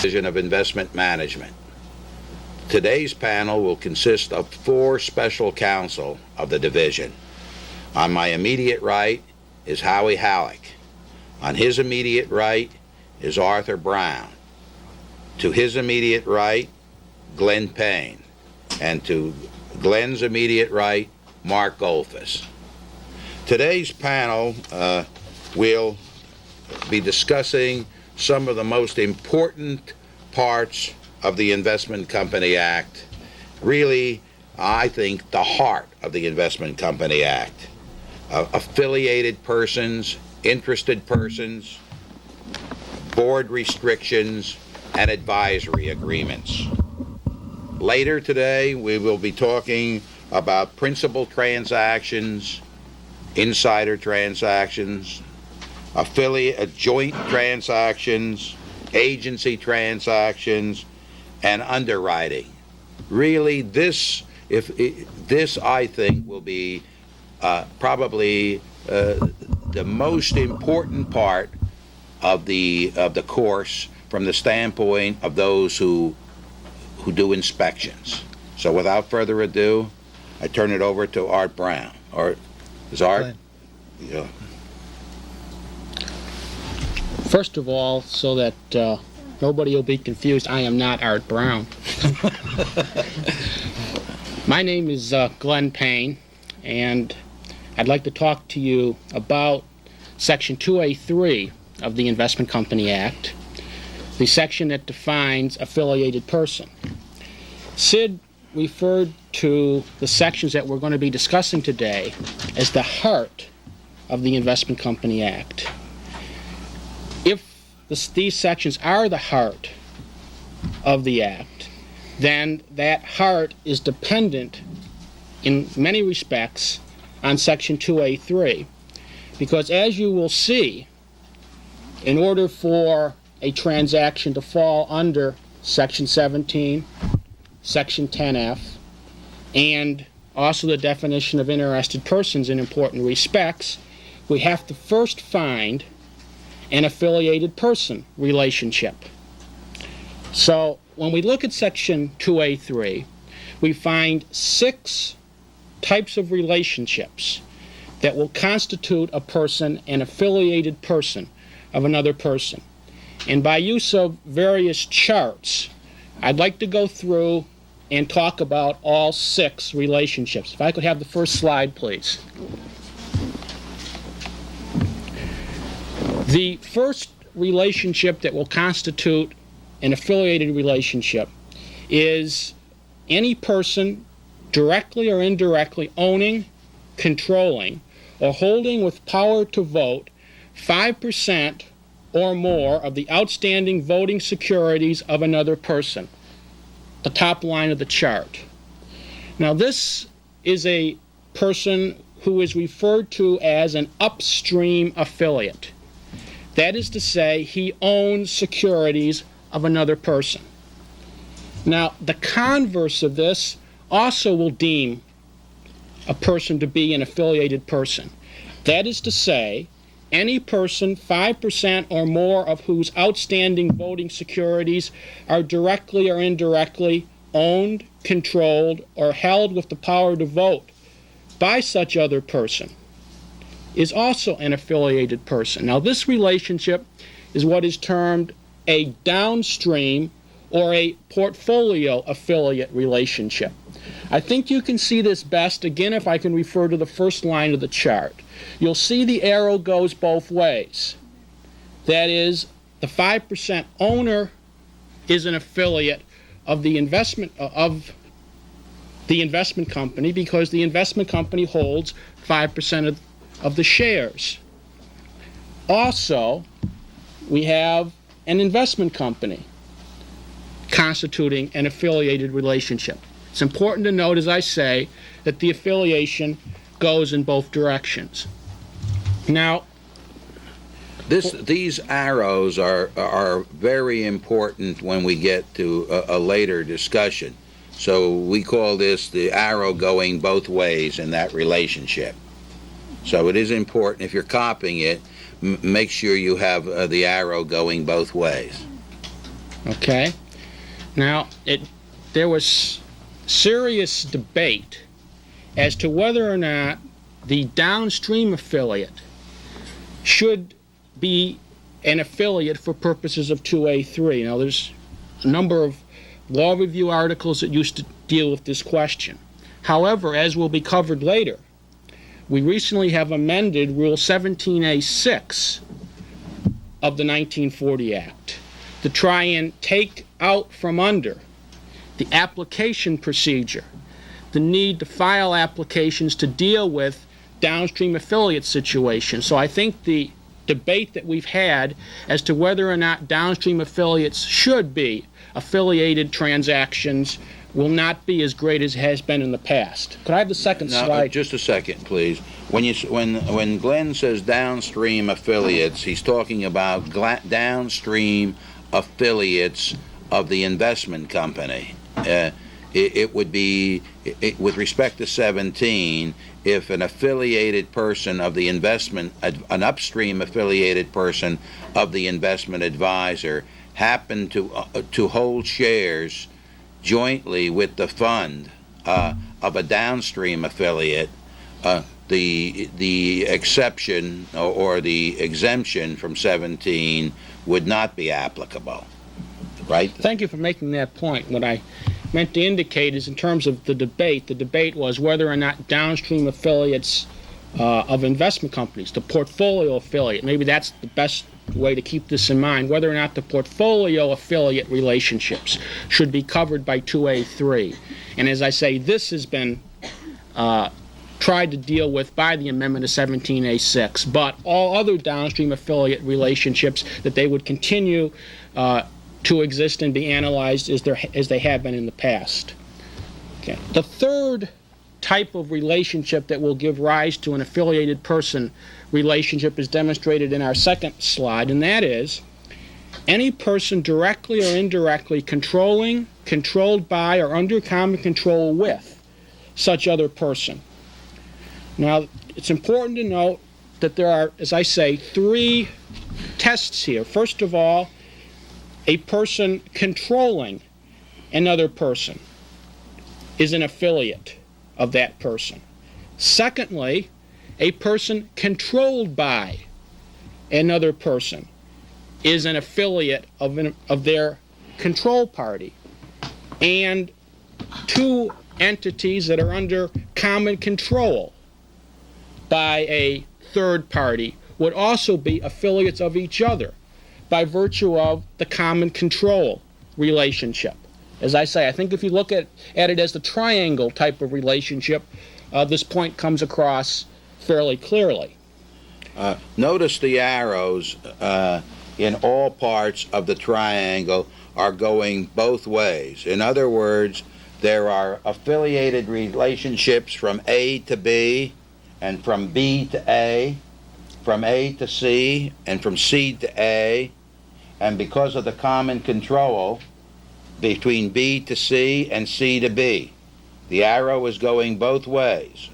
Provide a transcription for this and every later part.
Division of Investment Management. Today's panel will consist of 4 special counsel of the division. On my immediate right is Howie Halleck. On his immediate right is Arthur Brown. To his immediate right, Glenn Payne. And to Glenn's immediate right, Mark Goldfuss. Today's panel will be discussing some of the most important parts of the Investment Company Act. Really, I think, the heart of the Investment Company Act. Affiliated persons, interested persons, board restrictions, and advisory agreements. Later today, we will be talking about principal transactions, insider transactions, joint transactions, agency transactions, and underwriting. Really, this I think will be probably the most important part of the course from the standpoint of those who do inspections. So without further ado, I turn it over to Art Brown. Art, is Art? Yeah. First of all, so that nobody will be confused, I am not Art Brown. My name is Glenn Payne, and I'd like to talk to you about Section 2A3 of the Investment Company Act, the section that defines affiliated person. Sid referred to the sections that we're going to be discussing today as the heart of the Investment Company Act. If these sections are the heart of the Act, then that heart is dependent in many respects on Section 2A3. Because as you will see, in order for a transaction to fall under Section 17, Section 10F, and also the definition of interested persons in important respects, we have to first find an affiliated person relationship. So when we look at Section 2A3, we find 6 types of relationships that will constitute a person an affiliated person of another person. And by use of various charts, I'd like to go through and talk about all 6 relationships. If I could have the first slide, please. The first relationship that will constitute an affiliated relationship is any person directly or indirectly owning, controlling, or holding with power to vote 5% or more of the outstanding voting securities of another person. The top line of the chart. Now this is a person who is referred to as an upstream affiliate. That is to say, he owns securities of another person. Now, the converse of this also will deem a person to be an affiliated person. That is to say, any person 5% or more of whose outstanding voting securities are directly or indirectly owned, controlled, or held with the power to vote by such other person is also an affiliated person. Now, this relationship is what is termed a downstream or a portfolio affiliate relationship. I think you can see this best, again, if I can refer to the first line of the chart. You'll see the arrow goes both ways. That is, the 5% owner is an affiliate of the investment company because the investment company holds 5% of the shares. Also, we have an investment company constituting an affiliated relationship. It's important to note, as I say, that the affiliation goes in both directions. Now, these arrows are very important when we get to a later discussion. So we call this the arrow going both ways in that relationship. So it is important, if you're copying it, make sure you have the arrow going both ways. Okay? Now, there was serious debate as to whether or not the downstream affiliate should be an affiliate for purposes of 2A3. Now, there's a number of law review articles that used to deal with this question. However, as will be covered later, we recently have amended Rule 17A6 of the 1940 Act to try and take out from under the application procedure the need to file applications to deal with downstream affiliate situations. So I think the debate that we've had as to whether or not downstream affiliates should be affiliated transactions will not be as great as it has been in the past. Could I have the second slide? Just a second, please. When Glenn says downstream affiliates, he's talking about downstream affiliates of the investment company. It would be, with respect to 17, if an affiliated person of the an upstream affiliated person of the investment advisor happened to hold shares jointly with the fund of a downstream affiliate, the exception or the exemption from 17 would not be applicable, right? Thank you for making that point. What I meant to indicate is in terms of the debate was whether or not downstream affiliates of investment companies, the portfolio affiliate, maybe that's the best way to keep this in mind, whether or not the portfolio affiliate relationships should be covered by 2A3. And as I say, this has been tried to deal with by the amendment of 17A6, but all other downstream affiliate relationships, that they would continue to exist and be analyzed as they have been in the past. Okay. The third type of relationship that will give rise to an affiliated person relationship is demonstrated in our second slide, and that is any person directly or indirectly controlling, controlled by, or under common control with such other person. Now, it's important to note that there are, as I say, three tests here. First of all, a person controlling another person is an affiliate of that person. Secondly, a person controlled by another person is an affiliate of their control party. And two entities that are under common control by a third party would also be affiliates of each other by virtue of the common control relationship. As I say, I think if you look at it as the triangle type of relationship, this point comes across fairly clearly. Notice the arrows in all parts of the triangle are going both ways. In other words, there are affiliated relationships from A to B, and from B to A, from A to C, and from C to A, and because of the common control between B to C and C to B, the arrow is going both ways.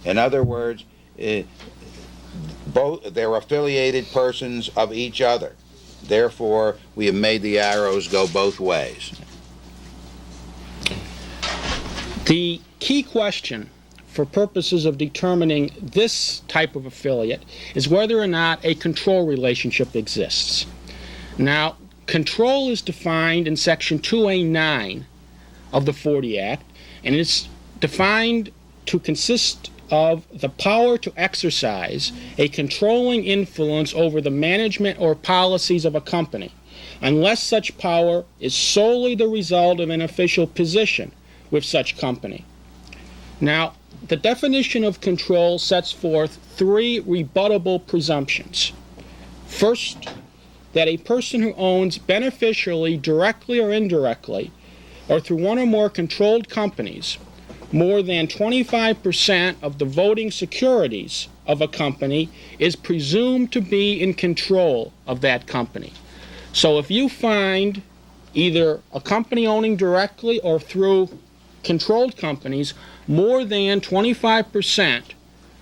In other words, they're affiliated persons of each other. Therefore, we have made the arrows go both ways. The key question for purposes of determining this type of affiliate is whether or not a control relationship exists. Now, control is defined in Section 2A9 of the 40 Act, and it's defined to consist of the power to exercise a controlling influence over the management or policies of a company, unless such power is solely the result of an official position with such company. Now, the definition of control sets forth three rebuttable presumptions. First, that a person who owns beneficially, directly or indirectly, or through one or more controlled companies, more than 25% of the voting securities of a company is presumed to be in control of that company. So if you find either a company owning directly or through controlled companies more than 25%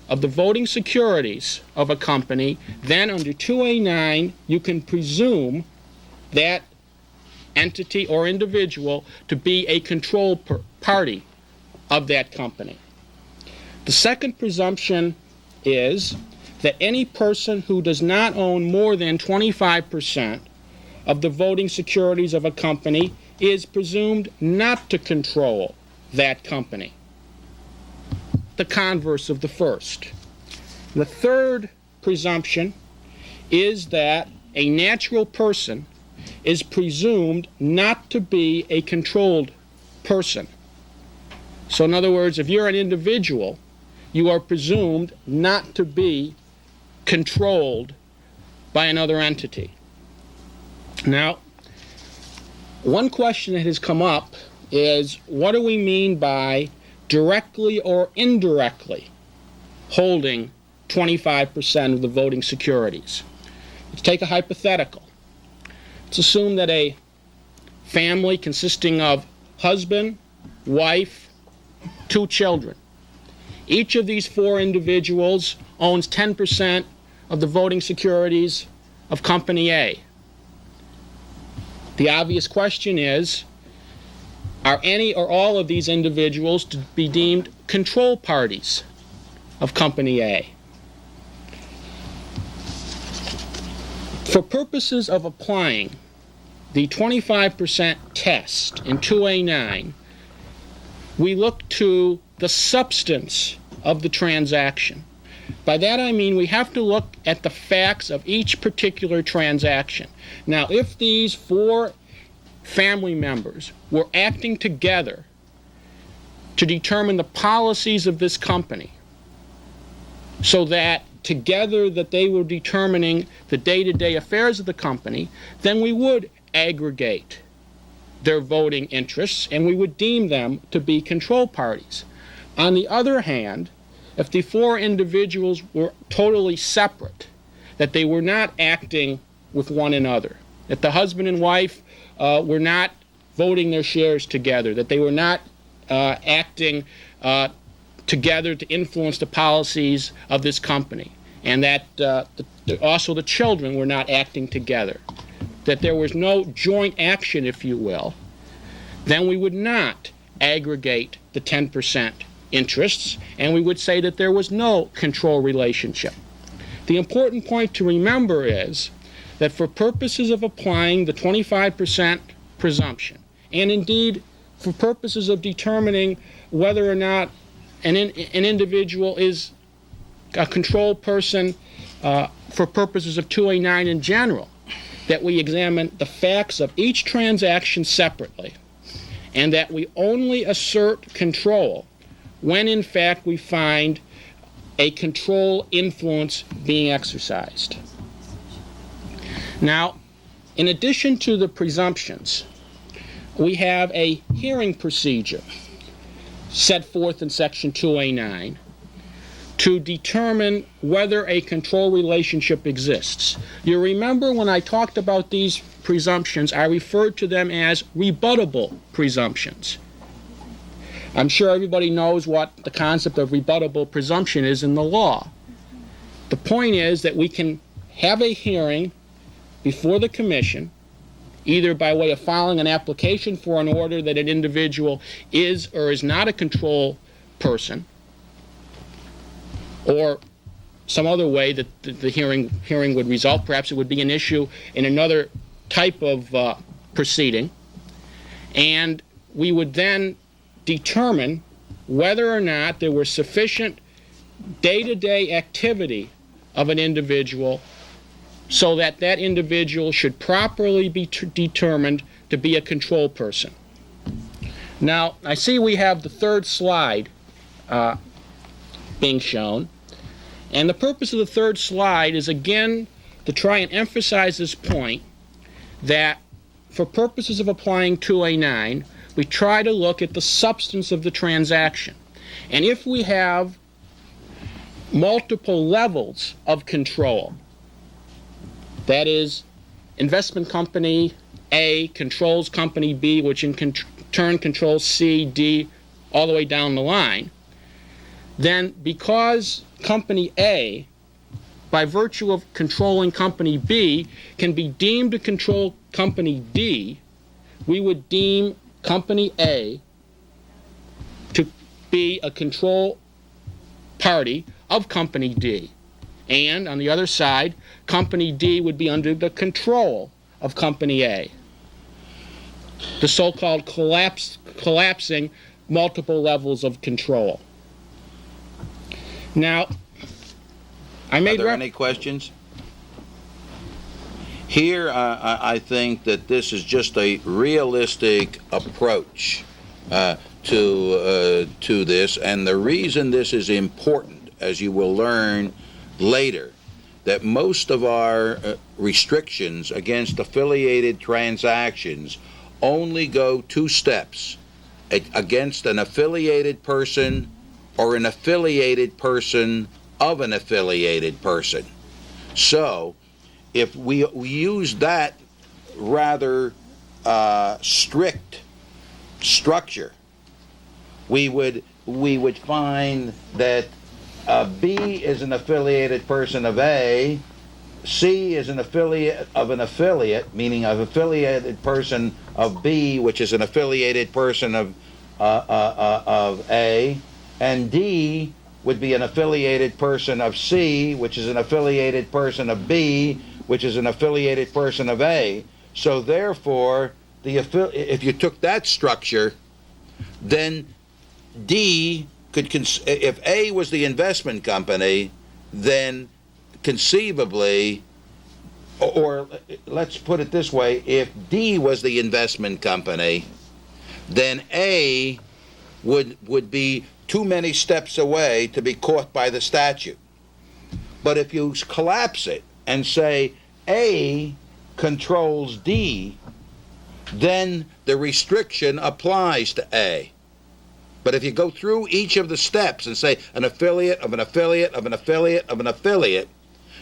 of the voting securities of a company, then under 2A9 you can presume that entity or individual to be a control party of that company. The second presumption is that any person who does not own more than 25% of the voting securities of a company is presumed not to control that company. The converse of the first. The third presumption is that a natural person is presumed not to be a controlled person. So in other words, if you're an individual, you are presumed not to be controlled by another entity. Now, one question that has come up is, what do we mean by directly or indirectly holding 25% of the voting securities? Let's take a hypothetical. Let's assume that a family consisting of husband, wife, 2 children. Each of these 4 individuals owns 10% of the voting securities of Company A. The obvious question is, are any or all of these individuals to be deemed control parties of Company A? For purposes of applying the 25% test in 2A9, we look to the substance of the transaction. By that I mean we have to look at the facts of each particular transaction. Now, if these 4 family members were acting together to determine the policies of this company, so that together that they were determining the day-to-day affairs of the company, then we would aggregate their voting interests and we would deem them to be control parties. On the other hand, if the 4 individuals were totally separate, that they were not acting with one another, that the husband and wife were not voting their shares together, that they were not acting together to influence the policies of this company, and that also the children were not acting together, that there was no joint action, if you will, then we would not aggregate the 10% interests, and we would say that there was no control relationship. The important point to remember is that for purposes of applying the 25% presumption, and indeed for purposes of determining whether or not an individual is a control person for purposes of 2A9 in general, that we examine the facts of each transaction separately, and that we only assert control when in fact we find a control influence being exercised. Now, in addition to the presumptions, we have a hearing procedure set forth in Section 2A9 to determine whether a control relationship exists. You remember when I talked about these presumptions, I referred to them as rebuttable presumptions. I'm sure everybody knows what the concept of rebuttable presumption is in the law. The point is that we can have a hearing before the commission, either by way of filing an application for an order that an individual is or is not a control person, or some other way that the hearing would result. Perhaps it would be an issue in another type of proceeding, and we would then determine whether or not there was sufficient day-to-day activity of an individual so that that individual should properly be determined to be a control person. Now, I see we have the third slide being shown, and the purpose of the third slide is again to try and emphasize this point that for purposes of applying 2A9, we try to look at the substance of the transaction. And if we have multiple levels of control, that is, investment company A controls company B, which in turn controls C, D, all the way down the line, then because company A, by virtue of controlling company B, can be deemed to control company D, we would deem Company A to be a control party of Company D. And on the other side, Company D would be under the control of Company A. The so-called collapsing multiple levels of control. Now, Are there any questions? Here, I think that this is just a realistic approach to this, and the reason this is important, as you will learn later, that most of our restrictions against affiliated transactions only go 2 steps: against an affiliated person or an affiliated person of an affiliated person. So if we use that rather strict structure, we would find that B is an affiliated person of A, C is an affiliate of an affiliate, meaning an affiliated person of B, which is an affiliated person of A, and D would be an affiliated person of C, which is an affiliated person of B, which is an affiliated person of A. So therefore, if you took that structure, then D could, if A was the investment company, then conceivably, or let's put it this way, if D was the investment company, then A would be too many steps away to be caught by the statute. But if you collapse it and say A controls D, then the restriction applies to A. But if you go through each of the steps and say an affiliate of an affiliate of an affiliate of an affiliate,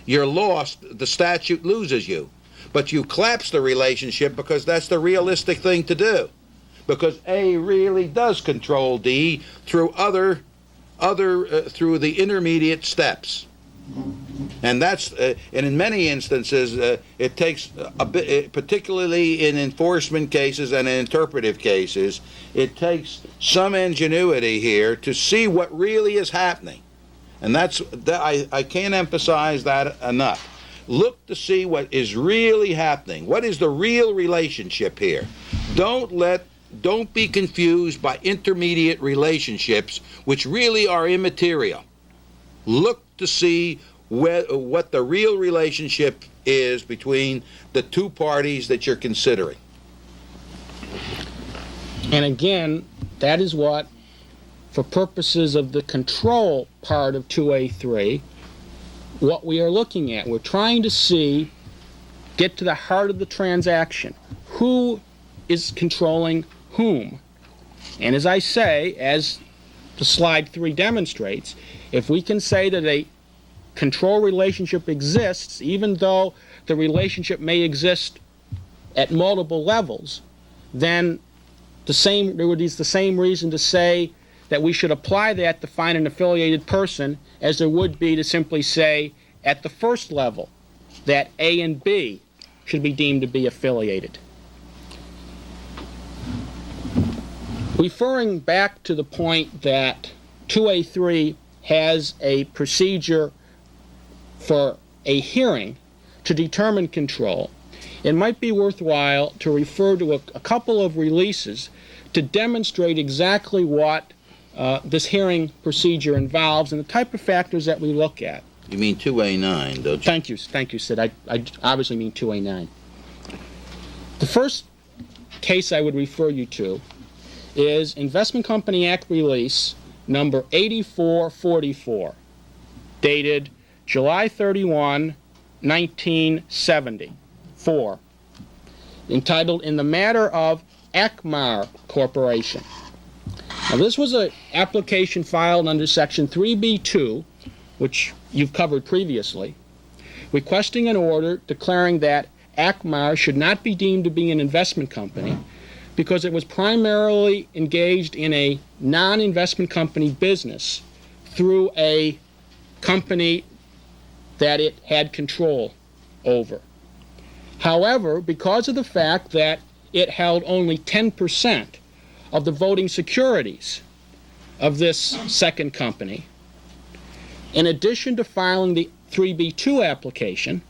you're lost. The statute loses you. But you collapse the relationship because that's the realistic thing to do. Because A really does control D through through the intermediate steps. And that's and in many instances it takes a bit, particularly in enforcement cases and in interpretive cases, it takes some ingenuity here to see what really is happening. And I can't emphasize that enough. Look to see what is really happening. What is the real relationship here? Don't be confused by intermediate relationships, which really are immaterial. Look to see what the real relationship is between the 2 parties that you're considering. And again, that is what, for purposes of the control part of 2A3, what we are looking at. We're trying to get to the heart of the transaction. Who is controlling whom? And as I say, as the slide 3 demonstrates, if we can say that a control relationship exists, even though the relationship may exist at multiple levels, then there would be the same reason to say that we should apply that to find an affiliated person as there would be to simply say at the first level that A and B should be deemed to be affiliated. Referring back to the point that 2A3 has a procedure for a hearing to determine control, it might be worthwhile to refer to a couple of releases to demonstrate exactly what this hearing procedure involves and the type of factors that we look at. You mean 2A9, don't you? Thank you, Sid. I obviously mean 2A9. The first case I would refer you to is Investment Company Act Release number 8444, dated July 31, 1974, entitled In the Matter of Akmar Corporation. Now, this was an application filed under Section 3B2, which you've covered previously, requesting an order declaring that Akmar should not be deemed to be an investment company because it was primarily engaged in a non-investment company business through a company that it had control over. However, because of the fact that it held only 10% of the voting securities of this second company, in addition to filing the 3B2 application,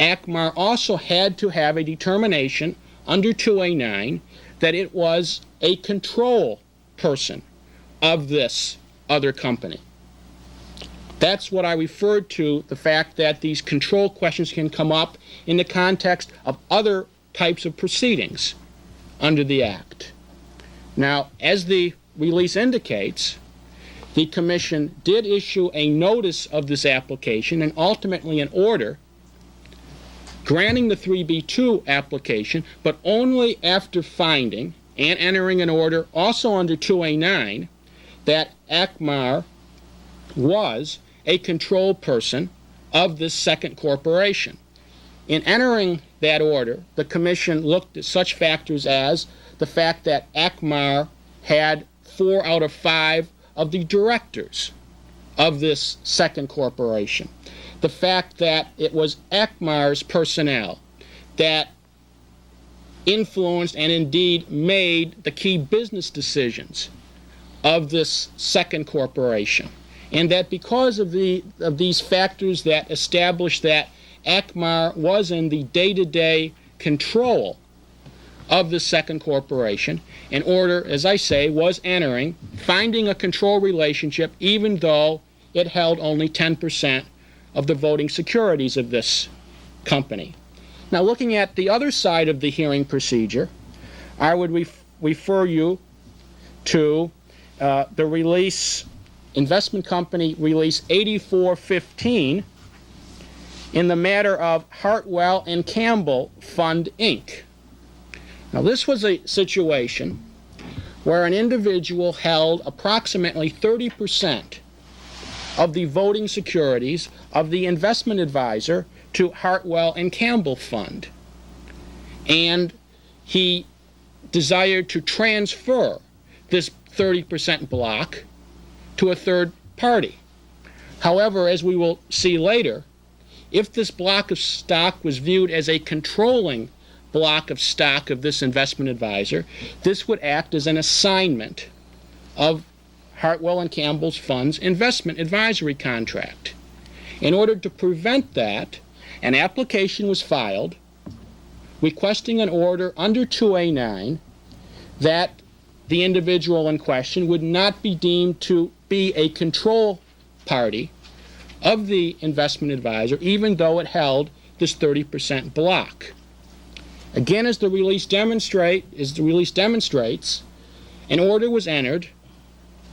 ACMAR also had to have a determination under 2A9 that it was a control person of this other company. That's what I referred to, the fact that these control questions can come up in the context of other types of proceedings under the Act. Now, as the release indicates, the Commission did issue a notice of this application and ultimately an order granting the 3B2 application, but only after finding and entering an order also under 2A9 that ACMAR was a control person of this second corporation. In entering that order, the Commission looked at such factors as the fact that ACMAR had 4 out of 5 of the directors of this second corporation, the fact that it was ACMAR's personnel that influenced and indeed made the key business decisions of this second corporation, and that because of these factors that established that ACMAR was in the day-to-day control of the second corporation, an order, as I say, was entering, finding a control relationship even though it held only 10% of the voting securities of this company. Now, looking at the other side of the hearing procedure, I would refer you to the release, Investment Company Release 8415, in the matter of Hartwell and Campbell Fund, Inc. Now, this was a situation where an individual held approximately 30% of the voting securities of the investment advisor to Hartwell and Campbell Fund, and he desired to transfer this 30% block to a third party. However, as we will see later, if this block of stock was viewed as a controlling block of stock of this investment advisor, this would act as an assignment of Hartwell and Campbell's Fund's investment advisory contract. In order to prevent that, an application was filed requesting an order under 2A9 that the individual in question would not be deemed to be a control party of the investment advisor, even though it held this 30% block. Again, as the release demonstrates, an order was entered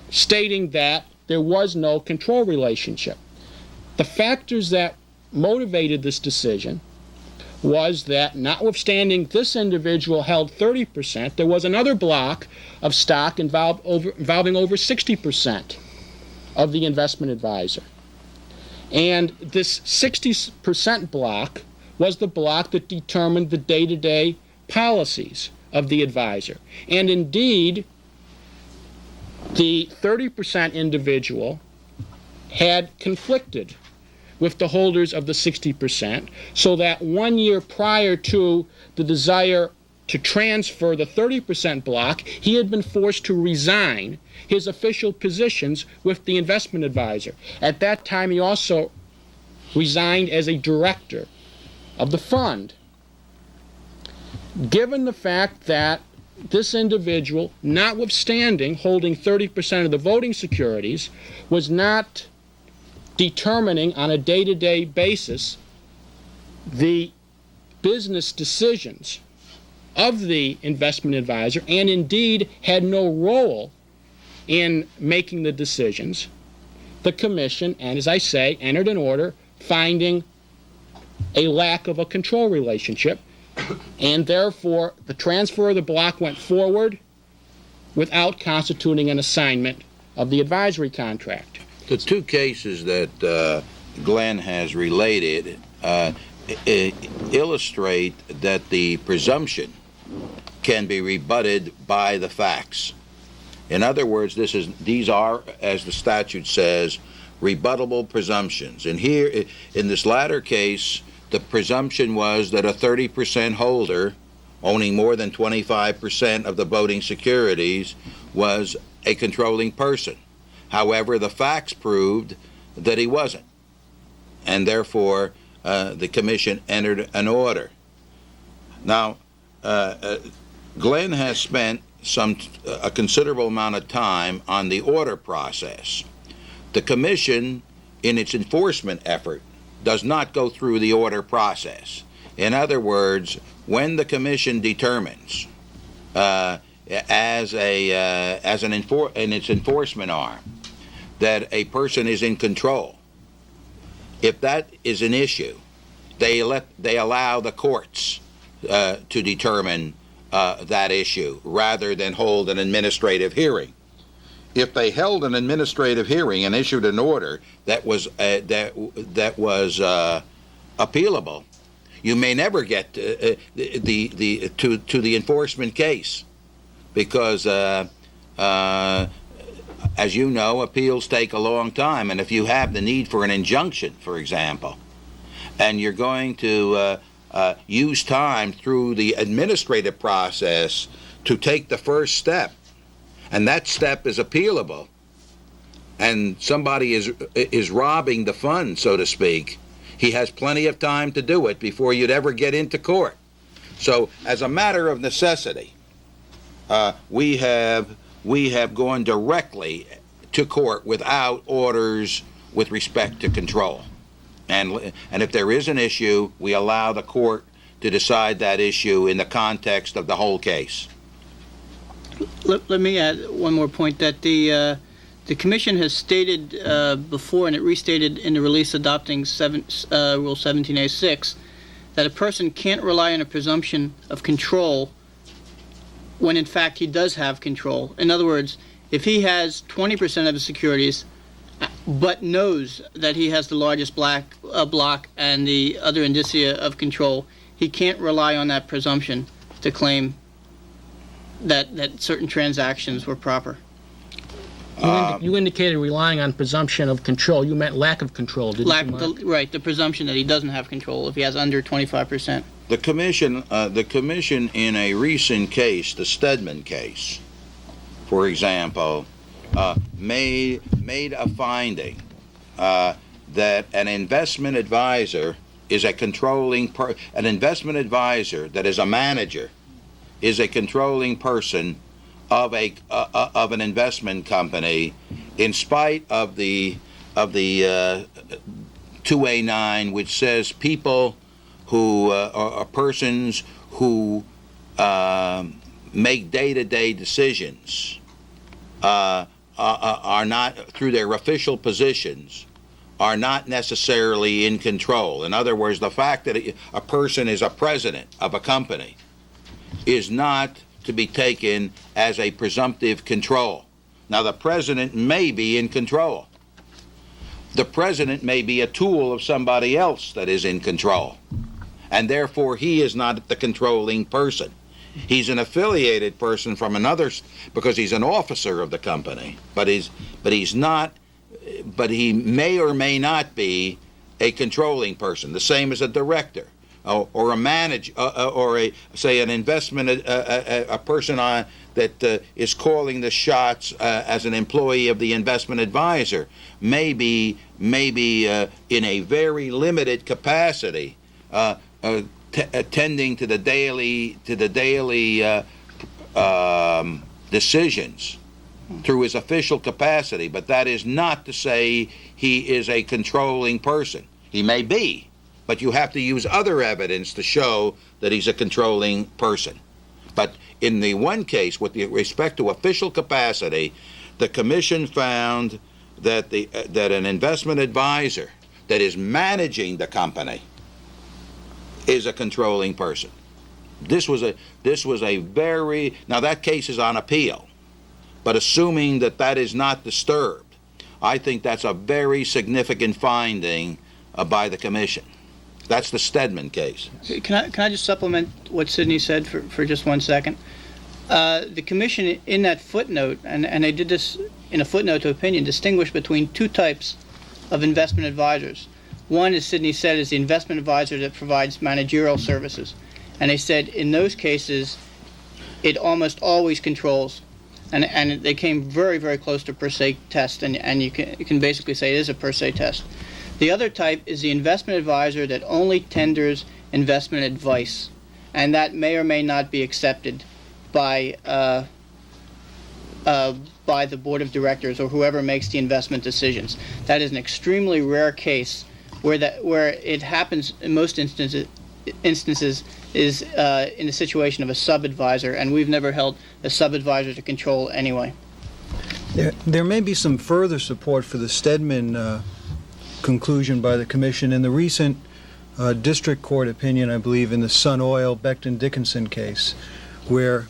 stating that there was no control relationship. The factors that motivated this decision was that, notwithstanding this individual held 30%, there was another block of stock involving over 60% of the investment advisor. And this 60% block was the block that determined the day-to-day policies of the advisor. And indeed, the 30% individual had conflicted with the holders of the 60%, so that 1 year prior to the desire to transfer the 30% block, he had been forced to resign his official positions with the investment advisor. At that time, he also resigned as a director of the fund. Given the fact that this individual, notwithstanding holding 30% of the voting securities, was not determining on a day-to-day basis the business decisions of the investment advisor, and indeed had no role in making the decisions, the Commission, and as I say, entered an order finding a lack of a control relationship, and therefore the transfer of the block went forward without constituting an assignment of the advisory contract. The two cases that Glenn has related illustrate that the presumption can be rebutted by the facts. In other words, these are, as the statute says, rebuttable presumptions. And here, in this latter case, the presumption was that a 30% holder owning more than 25% of the voting securities was a controlling person. However, the facts proved that he wasn't, and therefore the commission entered an order. Now, Glenn has spent a considerable amount of time on the order process. The commission, in its enforcement effort, does not go through the order process. In other words, when the commission determines in its enforcement arm that a person is in control, if that is an issue, they allow the courts to determine that issue rather than hold an administrative hearing. If they held an administrative hearing and issued an order that was appealable, you may never get to the enforcement case, because as you know, appeals take a long time, and if you have the need for an injunction, for example, and you're going to use time through the administrative process to take the first step, and that step is appealable, and somebody is robbing the fund, so to speak, he has plenty of time to do it before you'd ever get into court. So, as a matter of necessity, we have gone directly to court without orders with respect to control. And if there is an issue, we allow the court to decide that issue in the context of the whole case. Let me add one more point, that the Commission has stated before, and it restated in the release adopting Rule 17A6, that a person can't rely on a presumption of control when in fact he does have control. In other words, if he has 20% of his securities but knows that he has the largest block and the other indicia of control, he can't rely on that presumption to claim that certain transactions were proper. You indicated relying on presumption of control. You meant lack of control, didn't you? Right, the presumption that he doesn't have control if he has under 25%. The commission in a recent case, the Stedman case, for example, made a finding that an investment advisor is a controlling an investment advisor that is a manager is a controlling person of an investment company, in spite of the 2A9, which says people who are persons who make day-to-day decisions are not, through their official positions, are not necessarily in control. In other words, the fact that a person is a president of a company is not to be taken as a presumptive control. Now, the president may be in control. The president may be a tool of somebody else that is in control, and therefore he is not the controlling person. He's an affiliated person from another, because he's an officer of the company, but he's not. But he may or may not be a controlling person. The same as a director, or a manager, or an investment, a person that is calling the shots as an employee of the investment advisor, may be in a very limited capacity, attending to the daily decisions through his official capacity, but that is not to say he is a controlling person. He may be, but you have to use other evidence to show that he's a controlling person. But in the one case, with respect to official capacity, the commission found that an investment advisor that is managing the company is a controlling person. This was a very, now that case is on appeal, but assuming that is not disturbed, I think that's a very significant finding by the commission. That's the Stedman case. Can I just supplement what Sidney said for just 1 second? The commission, in that footnote, and they did this in a footnote to opinion, distinguished between two types of investment advisors. One, as Sidney said, is the investment advisor that provides managerial services. And they said in those cases, it almost always controls. And they came very, very close to per se test, and you can basically say it is a per se test. The other type is the investment advisor that only tenders investment advice, and that may or may not be accepted by the board of directors or whoever makes the investment decisions. That is an extremely rare case where it happens in most instances is in the situation of a sub-advisor, and we've never held a sub-advisor to control anyway. There may be some further support for the Stedman conclusion by the Commission in the recent district court opinion, I believe, in the Sun Oil Becton-Dickinson case, where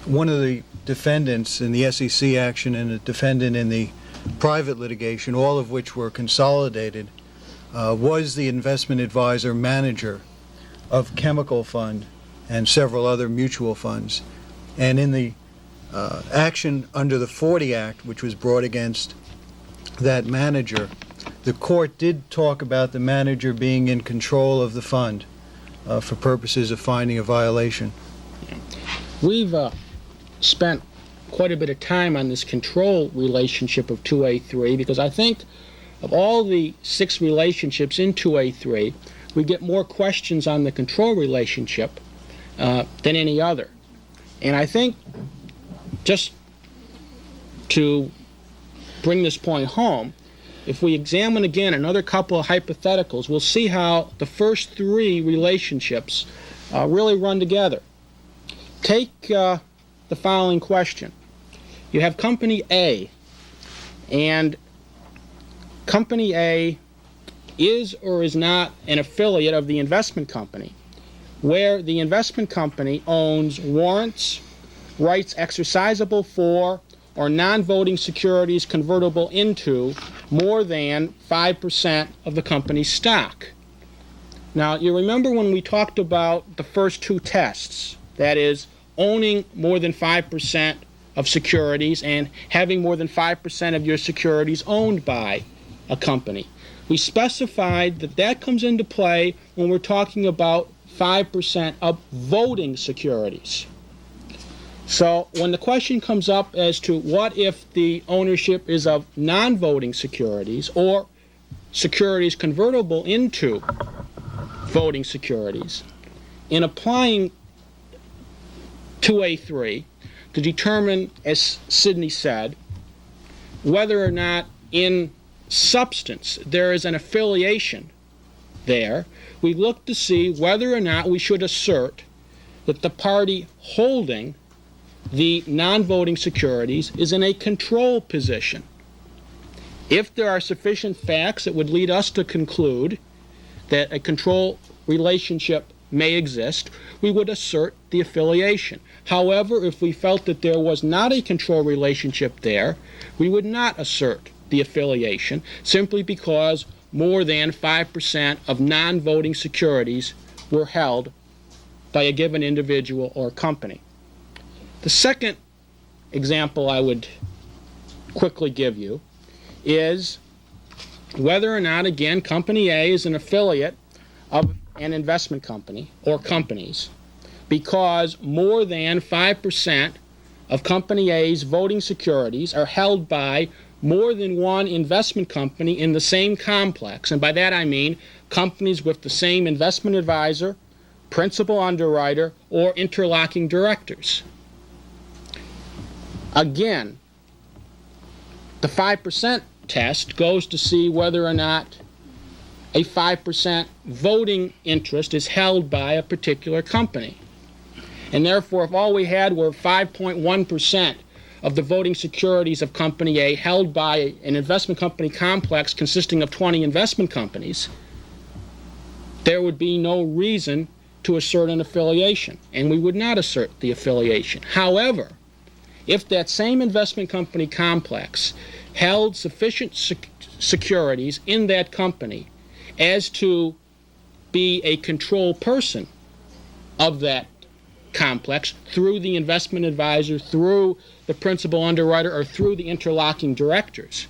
one of the defendants in the SEC action and a defendant in the private litigation, all of which were consolidated, was the investment advisor manager of Chemical Fund and several other mutual funds. And in the action under the 40 Act, which was brought against that manager, the court did talk about the manager being in control of the fund for purposes of finding a violation. We've spent quite a bit of time on this control relationship of 2A3 because I think of all the 6 relationships in 2A3, we get more questions on the control relationship than any other. And I think, just to bring this point home, if we examine again another couple of hypotheticals, we'll see how the first 3 relationships really run together. Take the following question. You have Company A, and Company A is or is not an affiliate of the investment company, where the investment company owns warrants, rights exercisable for, or non-voting securities convertible into more than 5% of the company's stock. Now, you remember when we talked about the first 2 tests, that is, owning more than 5% of securities and having more than 5% of your securities owned by a company. We specified that that comes into play when we're talking about 5% of voting securities. So when the question comes up as to what if the ownership is of non-voting securities or securities convertible into voting securities, in applying 2A3 to determine, as Sidney said, whether or not in substance there is an affiliation there, we look to see whether or not we should assert that the party holding the non-voting securities is in a control position. If there are sufficient facts that would lead us to conclude that a control relationship may exist, we would assert the affiliation. However, if we felt that there was not a control relationship there, we would not assert the affiliation, simply because more than 5% of non-voting securities were held by a given individual or company. The second example I would quickly give you is whether or not, again, Company A is an affiliate of an investment company or companies, because more than 5% of Company A's voting securities are held by more than one investment company in the same complex. And by that I mean companies with the same investment advisor, principal underwriter, or interlocking directors. Again, the 5% test goes to see whether or not a 5% voting interest is held by a particular company. And therefore, if all we had were 5.1% of the voting securities of Company A held by an investment company complex consisting of 20 investment companies, there would be no reason to assert an affiliation, and we would not assert the affiliation. However, if that same investment company complex held sufficient securities in that company as to be a control person of that complex through the investment advisor, through the principal underwriter, or through the interlocking directors,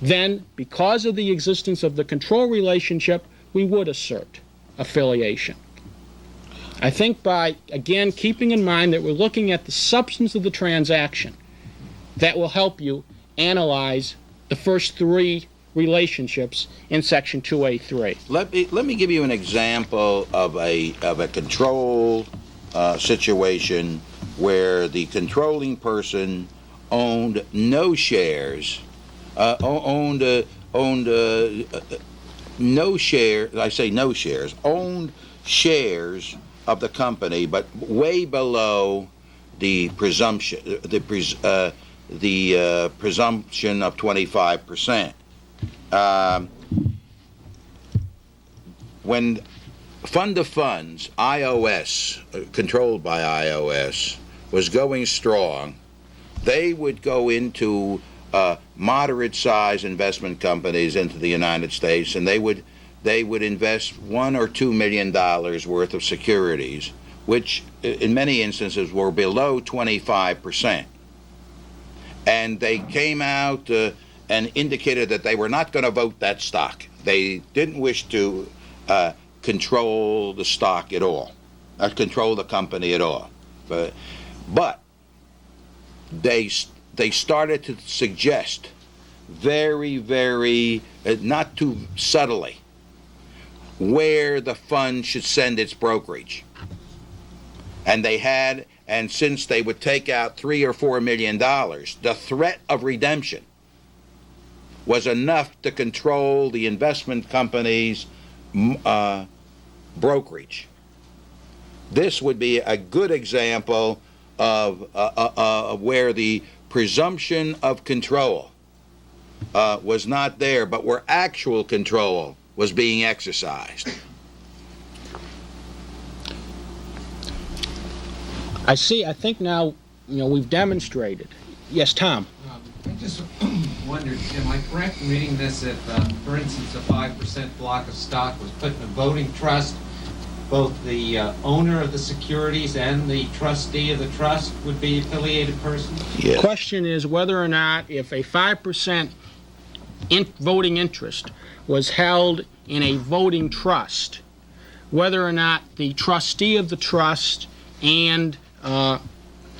then because of the existence of the control relationship, we would assert affiliation. I think by, again, keeping in mind that we're looking at the substance of the transaction, that will help you analyze the first three relationships in Section 2A3. Let me give you an example of a control situation where the controlling person owned no shares, owned no shares. I say no shares. Owned shares of the company, but way below the presumption. The presumption of 25%. When Fund of Funds, IOS, controlled by IOS, was going strong, they would go into moderate-sized investment companies into the United States, and they would invest $1 or $2 million worth of securities, which in many instances were below 25%. And they came out and indicated that they were not going to vote that stock. They didn't wish to control the stock at all, control the company at all. But they started to suggest very, very, not too subtly, where the fund should send its brokerage. And since they would take out $3 or $4 million, the threat of redemption was enough to control the investment company's brokerage. This would be a good example of where the presumption of control was not there, but where actual control was being exercised. I think now, we've demonstrated. Yes, Tom? I just wondered, am I correct in reading this if, for instance, a 5% block of stock was put in a voting trust, both the owner of the securities and the trustee of the trust would be affiliated persons? Yes. The question is whether or not if a 5% voting interest was held in a voting trust, whether or not the trustee of the trust and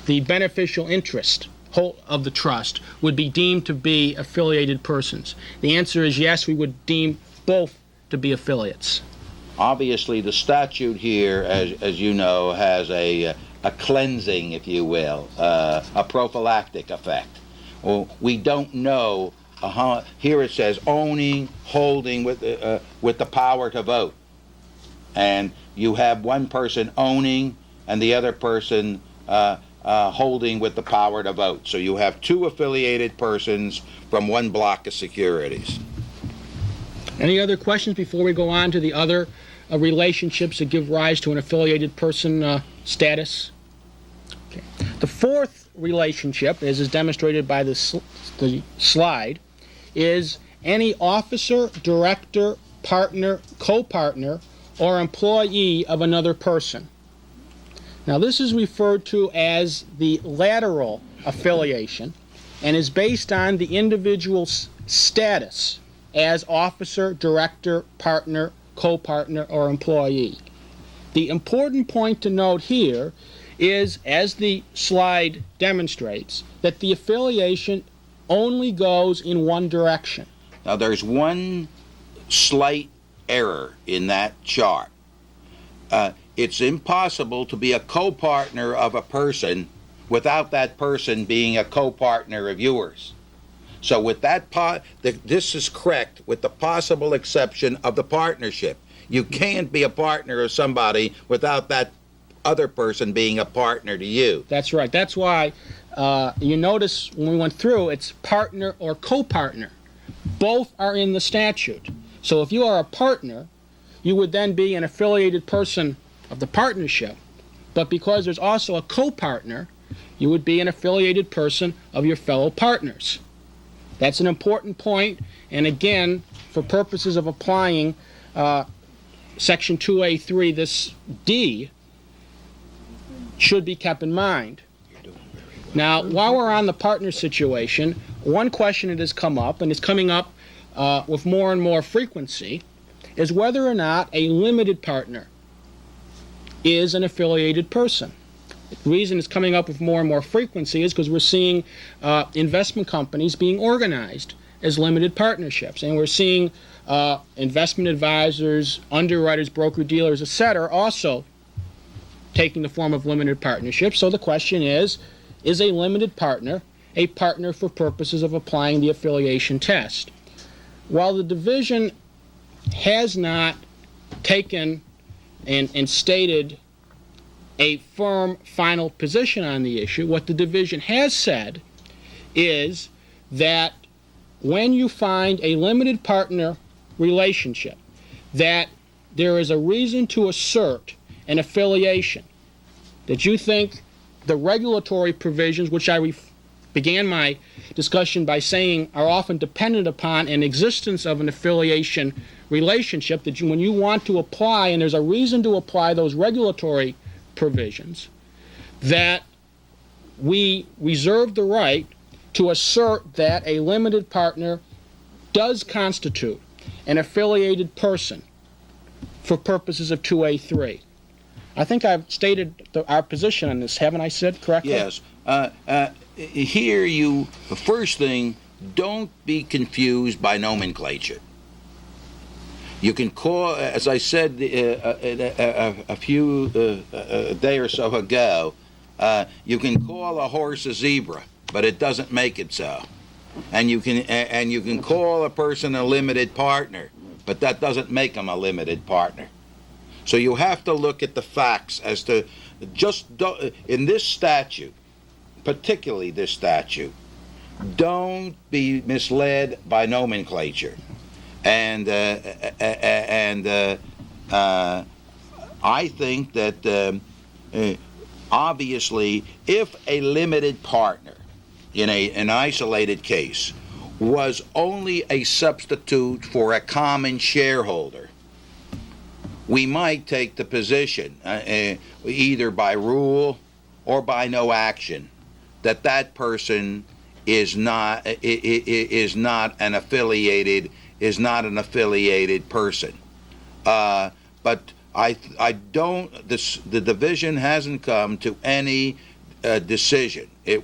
the beneficial interest of the trust would be deemed to be affiliated persons. The answer is yes, we would deem both to be affiliates. Obviously, the statute here, as you know, has a cleansing, if you will, a prophylactic effect. Well, we don't know. Here it says owning, holding with the power to vote, and you have one person owning and the other person holding with the power to vote. So you have two affiliated persons from one block of securities. Any other questions before we go on to the other relationships that give rise to an affiliated person status? Okay. The fourth relationship, as is demonstrated by the slide, is any officer, director, partner, co-partner, or employee of another person. Now, this is referred to as the lateral affiliation and is based on the individual's status as officer, director, partner, co-partner, or employee. The important point to note here is, as the slide demonstrates, that the affiliation only goes in one direction. Now, there's one slight error in that chart. It's impossible to be a co-partner of a person without that person being a co-partner of yours. So with that this is correct with the possible exception of the partnership. You can't be a partner of somebody without that other person being a partner to you. That's right. That's why you notice when we went through, it's partner or co-partner. Both are in the statute. So if you are a partner, you would then be an affiliated person of the partnership, but because there's also a co-partner, you would be an affiliated person of your fellow partners. That's an important point, and again, for purposes of applying Section 2A3, this D should be kept in mind. Now, while we're on the partner situation, one question that has come up, and it's coming up with more and more frequency, is whether or not a limited partner is an affiliated person. The reason it's coming up with more and more frequency is because we're seeing investment companies being organized as limited partnerships, and we're seeing investment advisors, underwriters, broker-dealers, etc., also taking the form of limited partnerships. So the question is a limited partner a partner for purposes of applying the affiliation test? While the division has not taken and stated a firm final position on the issue, what the division has said is that when you find a limited partner relationship, that there is a reason to assert an affiliation, that you think the regulatory provisions, which I began my discussion by saying are often dependent upon an existence of an affiliation relationship, that when you want to apply, and there's a reason to apply those regulatory provisions, that we reserve the right to assert that a limited partner does constitute an affiliated person for purposes of 2A3. I think I've stated our position on this, haven't I said correctly? Yes. Here, the first thing, don't be confused by nomenclature. You can call, as I said a day or so ago, you can call a horse a zebra, but it doesn't make it so. And you can call a person a limited partner, but that doesn't make them a limited partner. So you have to look at the facts as to in this statute, particularly this statute, don't be misled by nomenclature. And I think that obviously, if a limited partner in an isolated case was only a substitute for a common shareholder, we might take the position, either by rule or by no action, that person is not an affiliated person. But I don't. The division hasn't come to any decision. It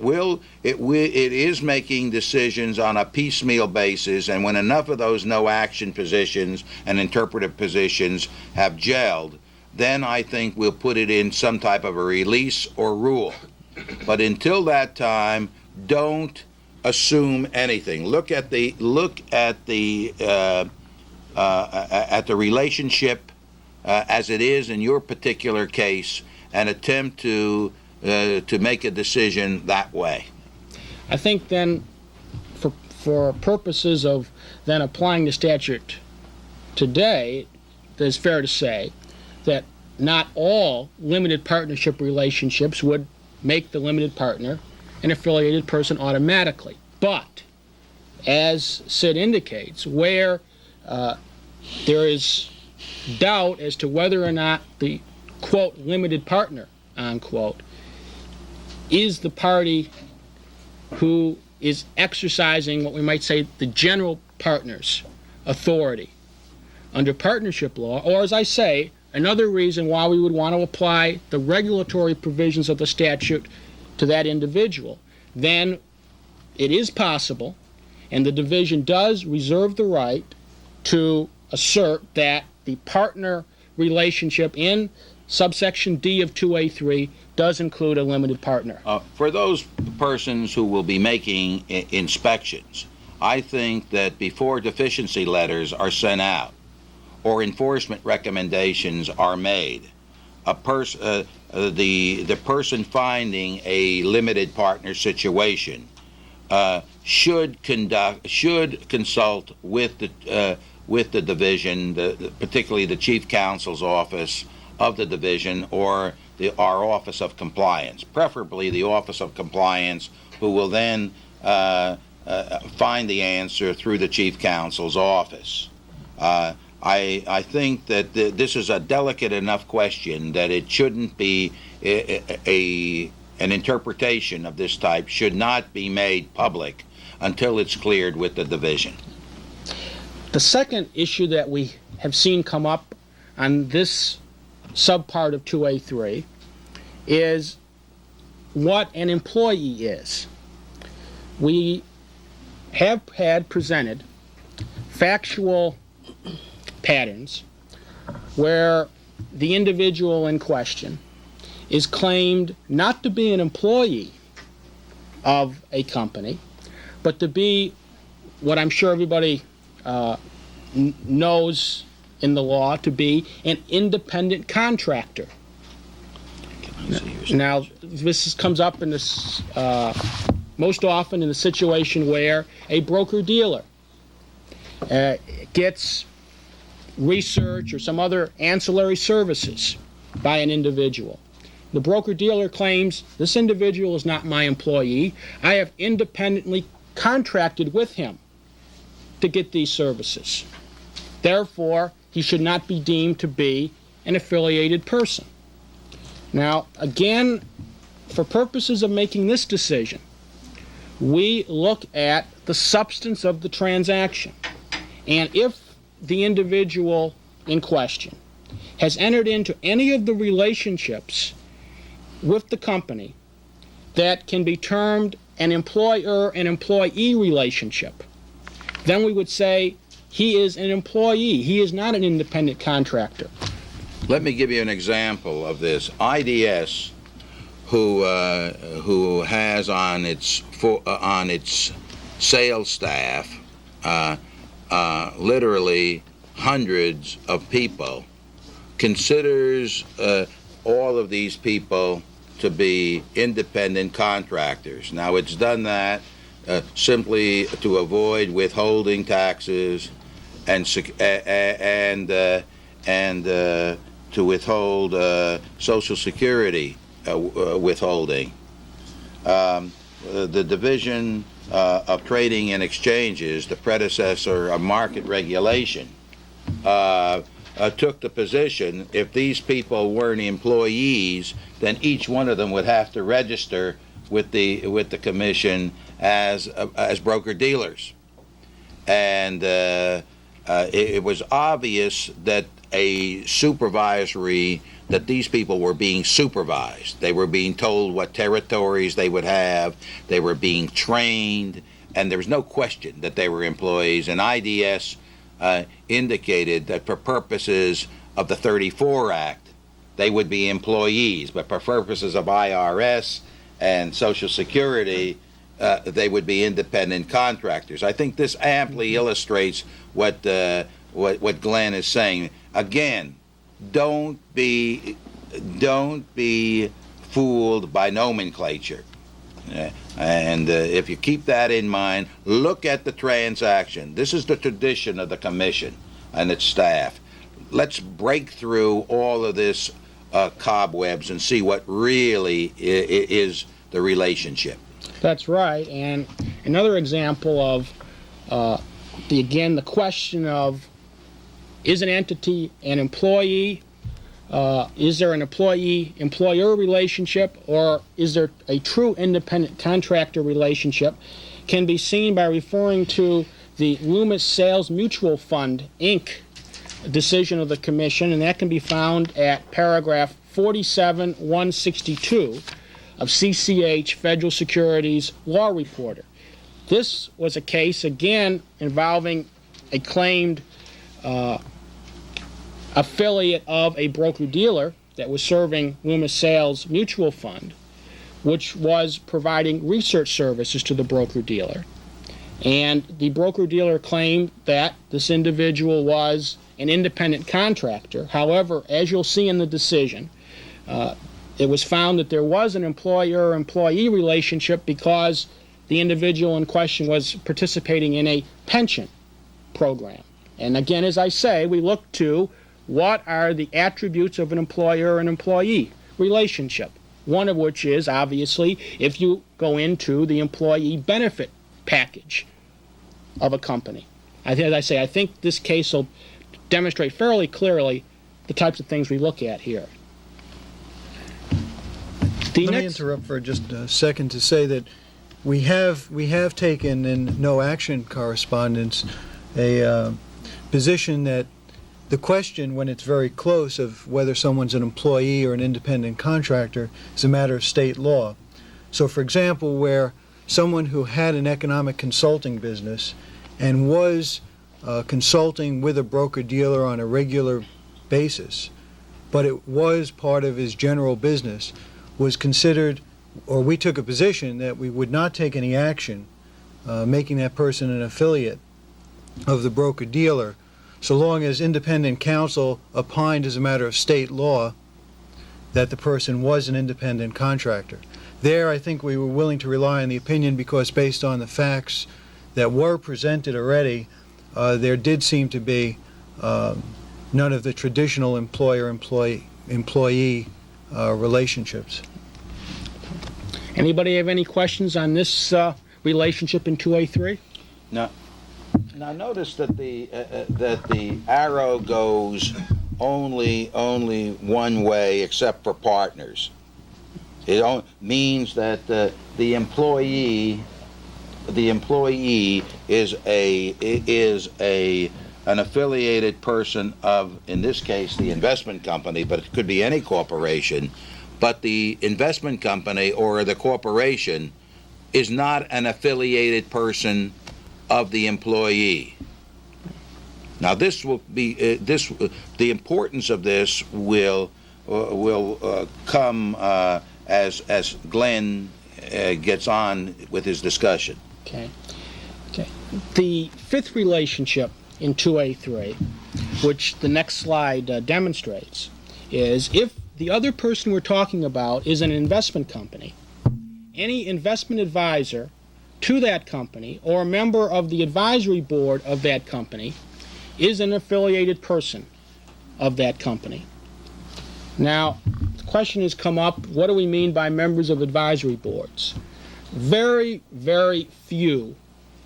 is making decisions on a piecemeal basis, and when enough of those no action positions and interpretive positions have gelled, then I think we'll put it in some type of a release or rule. But until that time, don't assume anything. Look at the relationship as it is in your particular case, and attempt to make a decision that way. I think then, for purposes of then applying the statute today, it's fair to say that not all limited partnership relationships would make the limited partner an affiliated person automatically. But, as Sid indicates, where there is doubt as to whether or not the, quote, limited partner, unquote, is the party who is exercising what we might say the general partner's authority under partnership law, or as I say, another reason why we would want to apply the regulatory provisions of the statute to that individual, then it is possible, and the division does reserve the right to assert that the partner relationship in subsection D of 2A3 does include a limited partner. For those persons who will be making inspections, I think that before deficiency letters are sent out or enforcement recommendations are made, the person finding a limited partner situation should consult with the division, particularly the chief counsel's office of the division, or our office of compliance, preferably the office of compliance, who will then find the answer through the chief counsel's office. I think that this is a delicate enough question that it shouldn't be an interpretation of this type should not be made public until it's cleared with the division. The second issue that we have seen come up on this subpart of 2A3 is what an employee is. We have had presented factual patterns where the individual in question is claimed not to be an employee of a company, but to be what I'm sure everybody knows in the law to be an independent contractor. Now, this comes up in this most often in the situation where a broker-dealer gets research or some other ancillary services by an individual. The broker-dealer claims, this individual is not my employee. I have independently contracted with him to get these services. Therefore, he should not be deemed to be an affiliated person. Now, again, for purposes of making this decision, we look at the substance of the transaction. And if the individual in question has entered into any of the relationships with the company that can be termed an employer and employee relationship, then we would say he is an employee. He is not an independent contractor. Let me give you an example of this. IDS, who has on its sales staff literally hundreds of people, considers all of these people to be independent contractors. Now, it's done that simply to avoid withholding taxes and to withhold Social Security withholding. The Division of Trading and Exchanges, the predecessor of market regulation, took the position if these people weren't employees, then each one of them would have to register with the commission as broker-dealers. And it was obvious that that these people were being supervised. They were being told what territories they would have. They were being trained, and there was no question that they were employees. And IDS indicated that for purposes of the 34 Act, they would be employees, but for purposes of IRS and Social Security, they would be independent contractors. I think this amply illustrates what Glenn is saying. Again, don't be fooled by nomenclature. And if you keep that in mind, look at the transaction. This is the tradition of the commission and its staff. Let's break through all of this cobwebs and see what really is the relationship. That's right. And another example of the question of, is an entity an employee? Is there an employee-employer relationship, or is there a true independent contractor relationship, can be seen by referring to the Loomis Sales Mutual Fund, Inc. decision of the Commission, and that can be found at paragraph 47-162 of CCH Federal Securities Law Reporter. This was a case, again, involving a claimed affiliate of a broker-dealer that was serving Loomis Sales Mutual Fund, which was providing research services to the broker-dealer. And the broker-dealer claimed that this individual was an independent contractor. However, as you'll see in the decision, it was found that there was an employer-employee relationship because the individual in question was participating in a pension program. And again, as I say, we look to what are the attributes of an employer and employee relationship, one of which is, obviously, if you go into the employee benefit package of a company. As I say, I think this case will demonstrate fairly clearly the types of things we look at here. Let me interrupt for just a second to say that we have taken in no action correspondence a position that the question, when it's very close, of whether someone's an employee or an independent contractor is a matter of state law. So, for example, where someone who had an economic consulting business and was consulting with a broker-dealer on a regular basis, but it was part of his general business, was considered, or we took a position that we would not take any action making that person an affiliate of the broker-dealer, so long as independent counsel opined as a matter of state law that the person was an independent contractor. There, I think we were willing to rely on the opinion because based on the facts that were presented already, there did seem to be none of the traditional employer-employee relationships. Anybody have any questions on this relationship in 2A3? Now notice that the arrow goes only one way, except for partners. It means that the employee is an affiliated person of, in this case, the investment company, but it could be any corporation. But the investment company or the corporation is not an affiliated person of the employee. Now, this will be the importance of this will come as Glenn gets on with his discussion. Okay. The fifth relationship in 2A3, which the next slide demonstrates, is if the other person we're talking about is an investment company, any investment advisor to that company or a member of the advisory board of that company is an affiliated person of that company. Now, the question has come up, what do we mean by members of advisory boards? Very, very few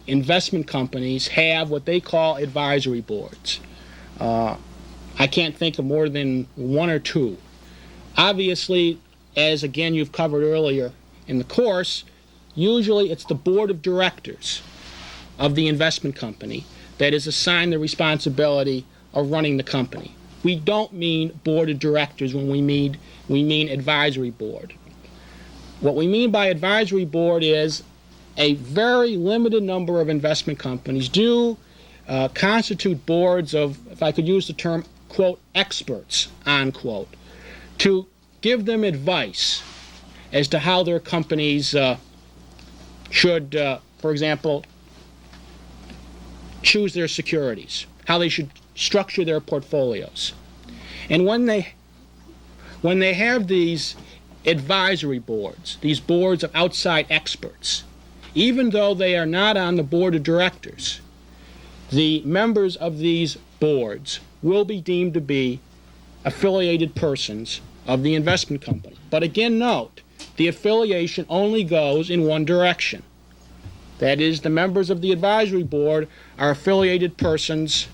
investment companies have what they call advisory boards. I can't think of more than one or two. Obviously, as again you've covered earlier in the course, usually it's the board of directors of the investment company that is assigned the responsibility of running the company. We don't mean board of directors when we mean advisory board. What we mean by advisory board is a very limited number of investment companies do constitute boards of, if I could use the term, quote, experts, unquote, to give them advice as to how their companies should, for example, choose their securities, how they should structure their portfolios. And when they have these advisory boards, these boards of outside experts, even though they are not on the board of directors, the members of these boards will be deemed to be affiliated persons of the investment company. But again, note, the affiliation only goes in one direction. That is, the members of the advisory board are affiliated persons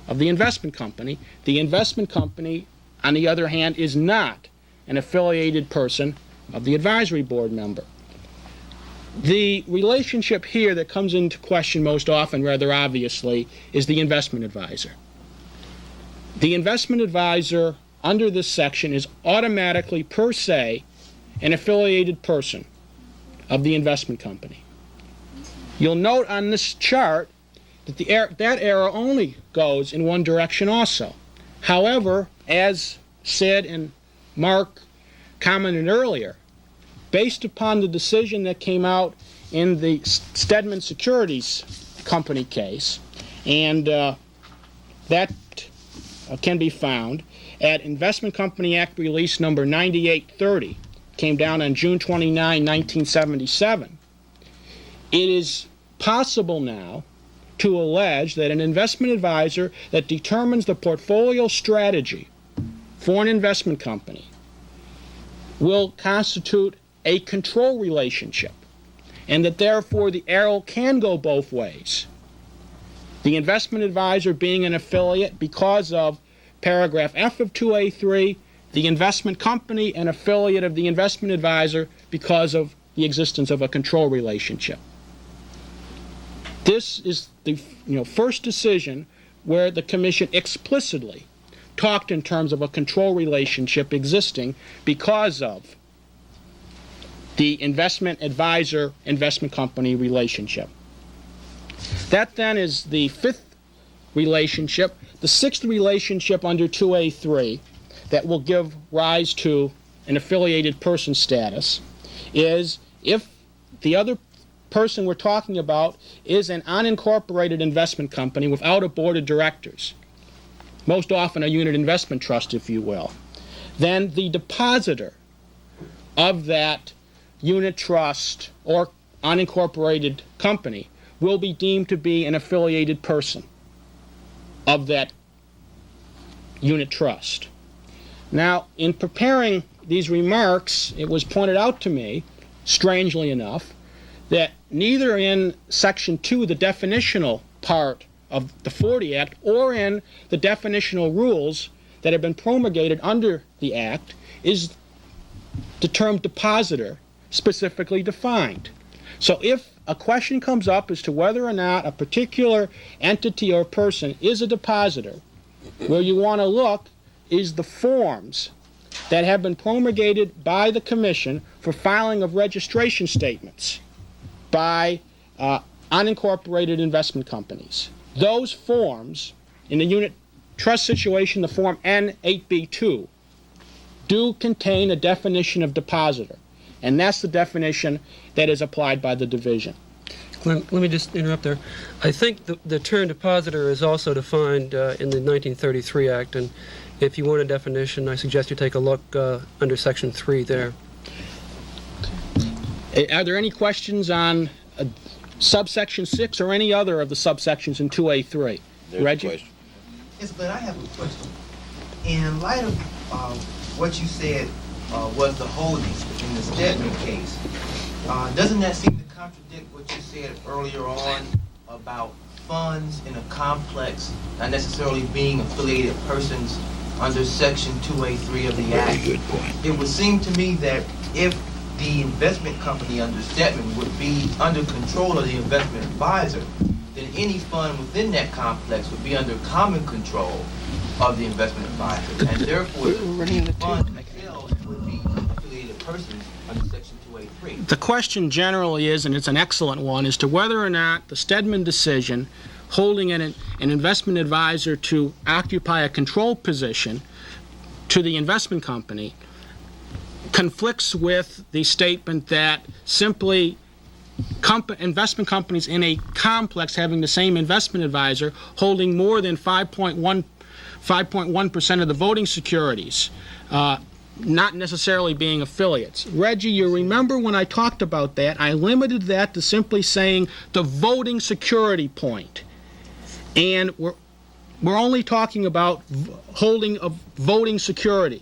of the investment company. The investment company, on the other hand, is not an affiliated person of the advisory board member. The relationship here that comes into question most often, rather obviously, is the investment advisor. The investment advisor under this section is automatically, per se, an affiliated person of the investment company. You'll note on this chart that that arrow only goes in one direction also. However, as said and Mark commented earlier, based upon the decision that came out in the Stedman Securities Company case, and that can be found at Investment Company Act Release number 9830, came down on June 29, 1977. It is possible now to allege that an investment advisor that determines the portfolio strategy for an investment company will constitute a control relationship, and that therefore the arrow can go both ways. The investment advisor being an affiliate because of paragraph F of 2A3, the investment company an affiliate of the investment advisor because of the existence of a control relationship. This is the first decision where the Commission explicitly talked in terms of a control relationship existing because of the investment advisor investment company relationship. That then is the fifth relationship. The sixth relationship under 2A3 that will give rise to an affiliated person status is if the other person we're talking about is an unincorporated investment company without a board of directors, most often a unit investment trust, if you will, then the depositor of that unit trust or unincorporated company will be deemed to be an affiliated person of that unit trust. Now, in preparing these remarks, it was pointed out to me, strangely enough, that neither in Section 2, the definitional part of the 40 Act, or in the definitional rules that have been promulgated under the Act is the term depositor specifically defined. So if a question comes up as to whether or not a particular entity or person is a depositor, where you want to look is the forms that have been promulgated by the Commission for filing of registration statements by unincorporated investment companies. Those forms, in the unit trust situation, the Form N8B2, do contain a definition of depositor, and that's the definition that is applied by the division. Let me just interrupt there. I think the term depositor is also defined in the 1933 Act, and if you want a definition, I suggest you take a look under Section 3 there. Are there any questions on subsection 6 or any other of the subsections in 2A3? There's Reggie? a question. Yes, but I have a question. In light of what you said was the holding in the Stedman case, doesn't that seem to contradict what you said earlier on about funds in a complex not necessarily being affiliated persons under Section 2A3 of the Act? Very good point. It would seem to me that if the investment company under Stedman would be under control of the investment advisor, then any fund within that complex would be under common control of the investment advisor, and therefore the fund themselves would be affiliated persons under Section 2A3. The question generally is, and it's an excellent one, as to whether or not the Stedman decision holding an investment advisor to occupy a control position to the investment company conflicts with the statement that simply investment companies in a complex having the same investment advisor holding more than 5.1% of the voting securities, not necessarily being affiliates. Reggie, you remember when I talked about that, I limited that to simply saying the voting security point. And we're only talking about holding of voting securities.